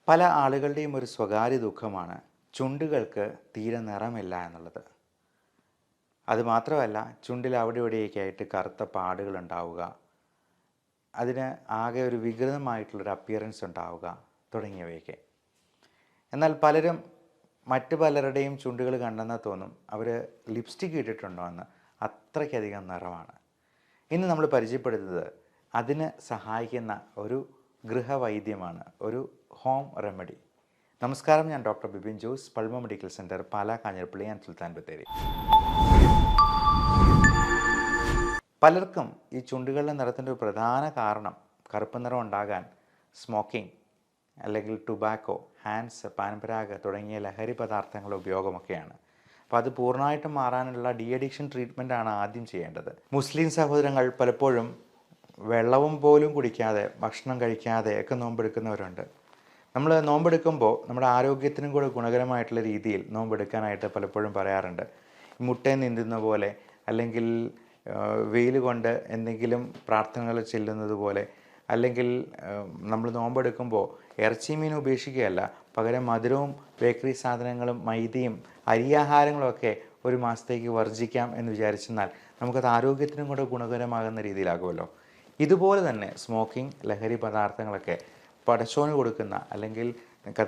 പല ആളുകളുടെയും ഒരു സ്വകാര്യ ദുഃഖമാണ് ചുണ്ടുകൾക്ക് തീരെ നിറമില്ല എന്നുള്ളത്. അതുമാത്രമല്ല, ചുണ്ടിൽ അവിടെ ഇവിടെയൊക്കെ ആയിട്ട് കറുത്ത പാടുകൾ ഉണ്ടാവുക, അതിന് ആകെ ഒരു വികൃതമായിട്ടുള്ളൊരു അപ്പിയറൻസ് ഉണ്ടാവുക തുടങ്ങിയവയൊക്കെ. എന്നാൽ പലരും മറ്റു പലരുടെയും ചുണ്ടുകൾ കണ്ടെന്നാൽ തോന്നും അവർ ലിപ്സ്റ്റിക് ഇട്ടിട്ടുണ്ടോ എന്ന്. അത്രയ്ക്കധികം നിറമാണ്. ഇന്ന് നമ്മൾ പരിചയപ്പെടുന്നത് അതിന് സഹായിക്കുന്ന ഒരു ഗൃഹവൈദ്യമാണ്, ഒരു ഹോം റെമഡി. നമസ്കാരം, ഞാൻ doctor Bipin Jose, Pulma medical centre, Pala, Kanjirappally and Sultan Bathery. പലർക്കും ഈ ചുണ്ടുകളുടെ നിറത്തിൻ്റെ ഒരു പ്രധാന കാരണം കറുപ്പ് നിറം ഉണ്ടാകാൻ സ്മോക്കിംഗ് അല്ലെങ്കിൽ ടുബാക്കോ, ഹാൻസ്, പാൻപരാഗ് തുടങ്ങിയ ലഹരി പദാർത്ഥങ്ങളുടെ ഉപയോഗമൊക്കെയാണ്. അപ്പോൾ അത് പൂർണ്ണമായിട്ടും മാറാനുള്ള ഡി അഡിക്ഷൻ ട്രീറ്റ്മെൻറ്റാണ് ആദ്യം ചെയ്യേണ്ടത്. മുസ്ലിം സഹോദരങ്ങൾ പലപ്പോഴും വെള്ളവും പോലും കുടിക്കാതെ, ഭക്ഷണം കഴിക്കാതെ ഒക്കെ നോമ്പെടുക്കുന്നവരുണ്ട്. നമ്മൾ നോമ്പെടുക്കുമ്പോൾ നമ്മുടെ ആരോഗ്യത്തിനും കൂടെ ഗുണകരമായിട്ടുള്ള രീതിയിൽ നോമ്പെടുക്കാനായിട്ട് പലപ്പോഴും പറയാറുണ്ട്. മുട്ടയിൽ നീന്തുന്ന പോലെ, അല്ലെങ്കിൽ വെയിൽ കൊണ്ട് എന്തെങ്കിലും പ്രാർത്ഥനകൾ ചെല്ലുന്നത് പോലെ, അല്ലെങ്കിൽ നമ്മൾ നോമ്പെടുക്കുമ്പോൾ ഇറച്ചി മീൻ ഉപേക്ഷിക്കുകയല്ല, പകരം മധുരവും ബേക്കറി സാധനങ്ങളും മൈദയും അരിയാഹാരങ്ങളും ഒക്കെ ഒരു മാസത്തേക്ക് വർജിക്കാം എന്ന് വിചാരിച്ചെന്നാൽ നമുക്കത് ആരോഗ്യത്തിനും കൂടെ ഗുണകരമാകുന്ന രീതിയിലാകുമല്ലോ. ഇതുപോലെ തന്നെ സ്മോക്കിംഗ്, ലഹരി പദാർത്ഥങ്ങളൊക്കെ പടച്ചോന് കൊടുക്കുന്ന, അല്ലെങ്കിൽ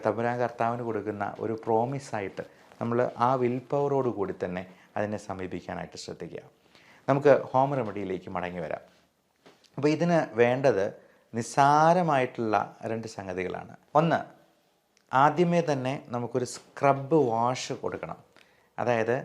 തമ്പുരാൻ കർത്താവിന് കൊടുക്കുന്ന ഒരു പ്രോമിസായിട്ട് നമ്മൾ ആ വിൽ പവറോട് കൂടി തന്നെ അതിനെ സമീപിക്കാനായിട്ട് ശ്രദ്ധിക്കുക. നമുക്ക് ഹോം റെമഡിയിലേക്ക് മടങ്ങി വരാം. അപ്പോൾ ഇതിന് വേണ്ടത് നിസ്സാരമായിട്ടുള്ള രണ്ട് സംഗതികളാണ്. ഒന്ന്, ആദ്യമേ തന്നെ നമുക്കൊരു സ്ക്രബ് വാഷ് കൊടുക്കണം. അതായത്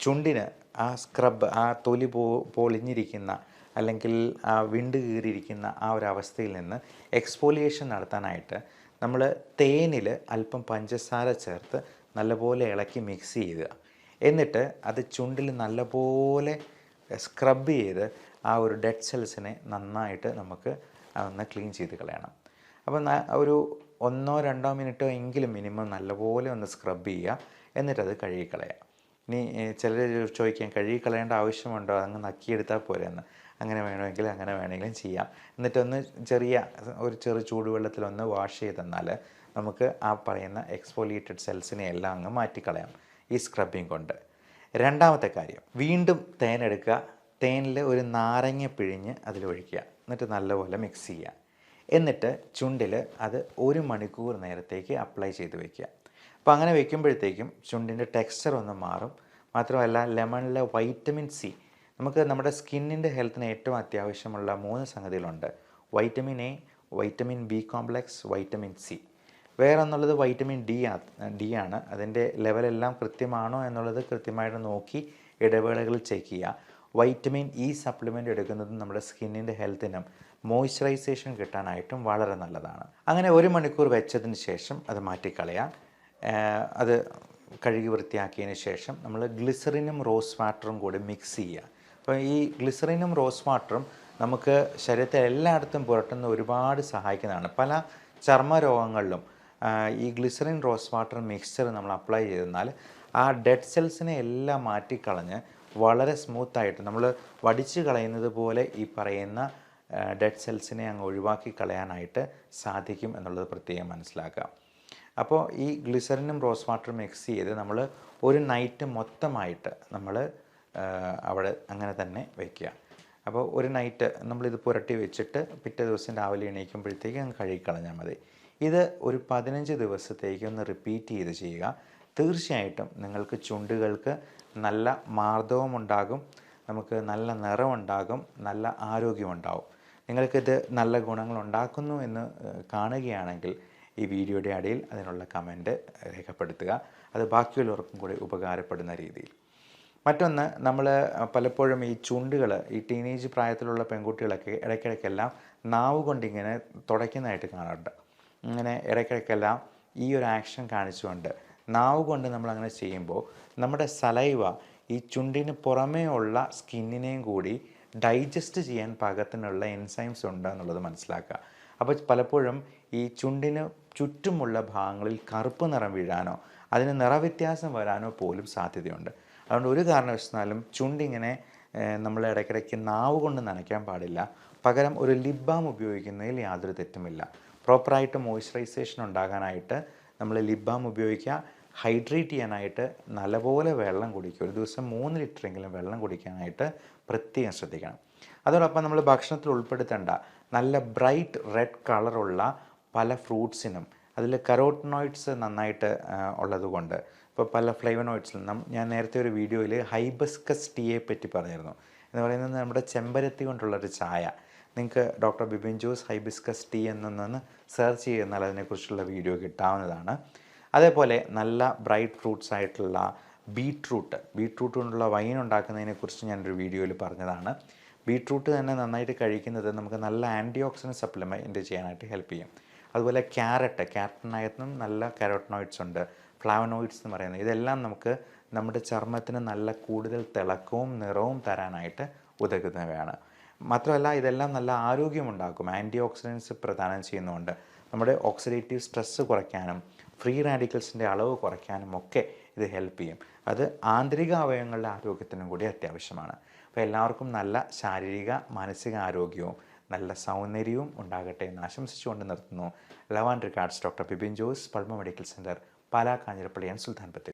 ചുണ്ടിന് ആ സ്ക്രബ്, ആ തൊലി പൊളിഞ്ഞിരിക്കുന്ന അല്ലെങ്കിൽ ആ വിണ്ട് കീറിയിരിക്കുന്ന ആ ഒരു അവസ്ഥയിൽ നിന്ന് എക്സ്ഫോലിയേഷൻ നടത്താനായിട്ട് നമ്മൾ തേനിൽ അല്പം പഞ്ചസാര ചേർത്ത് നല്ലപോലെ ഇളക്കി മിക്സ് ചെയ്യുക. എന്നിട്ട് അത് ചുണ്ടിൽ നല്ലപോലെ സ്ക്രബ് ചെയ്ത് ആ ഒരു ഡെഡ് സെൽസിനെ നന്നായിട്ട് നമുക്ക് ഒന്ന് ക്ലീൻ ചെയ്ത് കളയണം. അപ്പോൾ ഒരു 1-2 മിനിറ്റോ എങ്കിലും മിനിമം നല്ലപോലെ ഒന്ന് സ്ക്രബ് ചെയ്യുക. എന്നിട്ടത് കഴുകിക്കളയുക. ഇനി ചിലർ ചോദിക്കാം, കഴുകിക്കളയേണ്ട ആവശ്യമുണ്ടോ, അങ്ങ് നക്കിയെടുത്താൽ പോരെ എന്ന്. അങ്ങനെ വേണമെങ്കിൽ അങ്ങനെ വേണമെങ്കിലും ചെയ്യാം. എന്നിട്ടൊന്ന് ചെറു ചൂടുവെള്ളത്തിലൊന്ന് വാഷ് ചെയ്ത് തന്നാൽ നമുക്ക് ആ പറയുന്ന എക്സ്ഫോലിയേറ്റഡ് സെൽസിനെ എല്ലാം അങ്ങ് മാറ്റിക്കളയാം ഈ സ്ക്രബിങ് കൊണ്ട്. രണ്ടാമത്തെ കാര്യം, വീണ്ടും തേനെടുക്കുക. തേനിൽ ഒരു നാരങ്ങ പിഴിഞ്ഞ് അതിലൊഴിക്കുക. എന്നിട്ട് നല്ലപോലെ മിക്സ് ചെയ്യുക. എന്നിട്ട് ചുണ്ടിൽ അത് 1 മണിക്കൂർ നേരത്തേക്ക് അപ്ലൈ ചെയ്ത് വയ്ക്കുക. അപ്പോൾ അങ്ങനെ വയ്ക്കുമ്പോഴത്തേക്കും ചുണ്ടിൻ്റെ ടെക്സ്ചർ ഒന്ന് മാറും. മാത്രമല്ല, ലെമണിലെ വൈറ്റമിൻ സി, നമുക്ക് നമ്മുടെ സ്കിന്നിൻ്റെ ഹെൽത്തിന് ഏറ്റവും അത്യാവശ്യമുള്ള 3 സംഗതികളുണ്ട്. Vitamin A, vitamin B complex, vitamin C. വേറെ എന്നുള്ളത് വൈറ്റമിൻ ഡി ആണ്. അതിൻ്റെ ലെവലെല്ലാം കൃത്യമാണോ എന്നുള്ളത് കൃത്യമായിട്ട് നോക്കി ഇടവേളകളിൽ ചെക്ക് ചെയ്യുക. വൈറ്റമിൻ ഇ സപ്ലിമെൻ്റ് എടുക്കുന്നത് നമ്മുടെ സ്കിന്നിൻ്റെ ഹെൽത്തിനും മോയ്സ്ചറൈസേഷൻ കിട്ടാനായിട്ടും വളരെ നല്ലതാണ്. അങ്ങനെ 1 മണിക്കൂർ വെച്ചതിന് ശേഷം അത് മാറ്റിക്കളയാം. അത് കഴുകി വൃത്തിയാക്കിയതിന് ശേഷം നമ്മൾ ഗ്ലിസറിനും റോസ് വാട്ടറും കൂടി മിക്സ് ചെയ്യുക. അപ്പോൾ ഈ ഗ്ലിസറിനും റോസ് വാട്ടറും നമുക്ക് ശരീരത്തെ എല്ലായിടത്തും പുരട്ടുന്ന ഒരുപാട് സഹായിക്കുന്നതാണ്. പല ചർമ്മ രോഗങ്ങളിലും ഈ ഗ്ലിസറിൻ റോസ് വാട്ടർ മിക്സ്ചർ നമ്മൾ അപ്ലൈ ചെയ്തെന്നാൽ ആ ഡെഡ് സെൽസിനെ എല്ലാം മാറ്റിക്കളഞ്ഞ് വളരെ സ്മൂത്തായിട്ട്, നമ്മൾ വടിച്ച് കളയുന്നത് പോലെ ഈ പറയുന്ന ഡെഡ് സെൽസിനെ അങ്ങ് ഒഴിവാക്കി കളയാനായിട്ട് സാധിക്കും എന്നുള്ളത് പ്രത്യേകം മനസ്സിലാക്കുക. അപ്പോൾ ഈ ഗ്ലിസറിനും റോസ് വാട്ടറും മിക്സ് ചെയ്ത് നമ്മൾ ഒരു നൈറ്റ് മൊത്തമായിട്ട് നമ്മൾ അവിടെ അങ്ങനെ തന്നെ വയ്ക്കുക. അപ്പോൾ ഒരു നൈറ്റ് നമ്മളിത് പുരട്ടി വെച്ചിട്ട് പിറ്റേ ദിവസം രാവിലെ എണീക്കുമ്പോഴത്തേക്ക് അങ്ങ് കഴുകിക്കളഞ്ഞാൽ മതി. ഇത് ഒരു 15 ദിവസത്തേക്ക് ഒന്ന് റിപ്പീറ്റ് ചെയ്ത് ചെയ്യുക. തീർച്ചയായിട്ടും നിങ്ങൾക്ക് ചുണ്ടുകൾക്ക് നല്ല മാർദ്ദവമുണ്ടാകും, നമുക്ക് നല്ല നിറമുണ്ടാകും, നല്ല ആരോഗ്യമുണ്ടാകും. നിങ്ങൾക്കിത് നല്ല ഗുണങ്ങളുണ്ടാക്കുന്നു എന്ന് കാണുകയാണെങ്കിൽ ഈ വീഡിയോയുടെ അടിയിൽ അതിനുള്ള കമൻറ്റ് രേഖപ്പെടുത്തുക. അത് ബാക്കിയുള്ളവർക്കും കൂടി ഉപകാരപ്പെടുന്ന രീതിയിൽ. മറ്റൊന്ന്, നമ്മൾ പലപ്പോഴും ഈ ചുണ്ടുകൾ, ഈ ടീനേജ് പ്രായത്തിലുള്ള പെൺകുട്ടികളൊക്കെ ഇടയ്ക്കിടയ്ക്കെല്ലാം നാവ് കൊണ്ടിങ്ങനെ തുടയ്ക്കുന്നതായിട്ട് കാണാറുണ്ട്. ഇങ്ങനെ ഇടയ്ക്കിടയ്ക്കെല്ലാം ഈ ഒരു ആക്ഷൻ കാണിച്ചുകൊണ്ട് നാവ് കൊണ്ട് നമ്മളങ്ങനെ ചെയ്യുമ്പോൾ നമ്മുടെ സലൈവ ഈ ചുണ്ടിന് പുറമേ ഉള്ള സ്കിന്നിനെയും കൂടി ഡൈജസ്റ്റ് ചെയ്യാൻ പാകത്തിനുള്ള എൻസൈംസ് ഉണ്ട് എന്നുള്ളത് മനസ്സിലാക്കുക. അപ്പോൾ പലപ്പോഴും ഈ ചുണ്ടിന് ചുറ്റുമുള്ള ഭാഗങ്ങളിൽ കറുപ്പ് നിറം വീഴാനോ അതിന് നിറവ്യത്യാസം വരാനോ പോലും സാധ്യതയുണ്ട്. അതുകൊണ്ട് ഒരു കാരണവശാലും ചുണ്ടിങ്ങനെ നമ്മൾ ഇടയ്ക്കിടയ്ക്ക് നാവ് കൊണ്ട് നനയ്ക്കാൻ പാടില്ല. പകരം ഒരു ലിപ് ബാം ഉപയോഗിക്കുന്നതിൽ യാതൊരു തെറ്റുമില്ല. പ്രോപ്പറായിട്ട് മോയ്സ്ചറൈസേഷൻ ഉണ്ടാകാനായിട്ട് നമ്മൾ ലിപ് ബാം ഉപയോഗിക്കുക. ഹൈഡ്രേറ്റ് ചെയ്യാനായിട്ട് നല്ലപോലെ വെള്ളം കുടിക്കുക. ഒരു ദിവസം 3 ലിറ്ററെങ്കിലും വെള്ളം കുടിക്കാനായിട്ട് പ്രത്യേകം ശ്രദ്ധിക്കണം. അതോടൊപ്പം നമ്മൾ ഭക്ഷണത്തിൽ ഉൾപ്പെടുത്തേണ്ട നല്ല ബ്രൈറ്റ് റെഡ് കളറുള്ള പല ഫ്രൂട്ട്സിനും അതിൽ കരോട്ടനോയിഡ്സ് നന്നായിട്ട് ഉള്ളതുകൊണ്ട്, ഇപ്പോൾ പല ഫ്ലേവനോയിഡ്സിലും ഞാൻ നേരത്തെ ഒരു വീഡിയോയിൽ ഹൈബിസ്കസ് ടീയെ പറ്റി പറഞ്ഞിരുന്നു. എന്ന് പറയുന്നത് നമ്മുടെ ചെമ്പരത്തി കൊണ്ടുള്ളൊരു ചായ. നിങ്ങൾക്ക് doctor Bipin Jose hibiscus tea എന്നൊന്ന് സെർച്ച് ചെയ്യുന്നാൽ അതിനെക്കുറിച്ചുള്ള വീഡിയോ കിട്ടാവുന്നതാണ്. അതേപോലെ നല്ല ബ്രൈറ്റ് ഫ്രൂട്ട്സ് ആയിട്ടുള്ള ബീട്രൂട്ട് കൊണ്ടുള്ള വൈൻ ഉണ്ടാക്കുന്നതിനെക്കുറിച്ച് ഞാനൊരു വീഡിയോയിൽ പറഞ്ഞതാണ്. ബീട്രൂട്ട് തന്നെ നന്നായിട്ട് കഴിക്കുന്നത് നമുക്ക് നല്ല ആൻറ്റി ഓക്സിഡൻറ്റ് സപ്ലിമെൻറ്റ് ചെയ്യാനായിട്ട് ഹെൽപ്പ് ചെയ്യും. അതുപോലെ ക്യാരറ്റിനകത്തും നല്ല കരോട്ടനോയിഡ്സ് ഉണ്ട്, ഫ്ലാവനോയിഡ്സ് എന്ന് പറയുന്നത്. ഇതെല്ലാം നമുക്ക് നമ്മുടെ ചർമ്മത്തിന് നല്ല കൂടുതൽ തിളക്കവും നിറവും തരാനായിട്ട് ഉതകുന്നവയാണ്. മാത്രമല്ല ഇതെല്ലാം നല്ല ആരോഗ്യമുണ്ടാക്കും. ആൻറ്റി ഓക്സിഡൻസ് പ്രദാനം ചെയ്യുന്നതുകൊണ്ട് നമ്മുടെ ഓക്സിഡേറ്റീവ് സ്ട്രെസ്സ് കുറയ്ക്കാനും ഫ്രീ റാഡിക്കൽസിൻ്റെ അളവ് കുറയ്ക്കാനും ഒക്കെ ഇത് ഹെൽപ്പ് ചെയ്യും. അത് ആന്തരിക അവയവങ്ങളുടെ ആരോഗ്യത്തിനും കൂടി അത്യാവശ്യമാണ്. അപ്പോൾ എല്ലാവർക്കും നല്ല ശാരീരിക മാനസിക ആരോഗ്യവും നല്ല സൗന്ദര്യവും ഉണ്ടാകട്ടെ എന്ന് ആശംസിച്ചുകൊണ്ട് നിർത്തുന്നു. Love and regards, doctor Bipin Jose, Pulma medical centre, Pala, Kanjirappally and Sultan Bathery.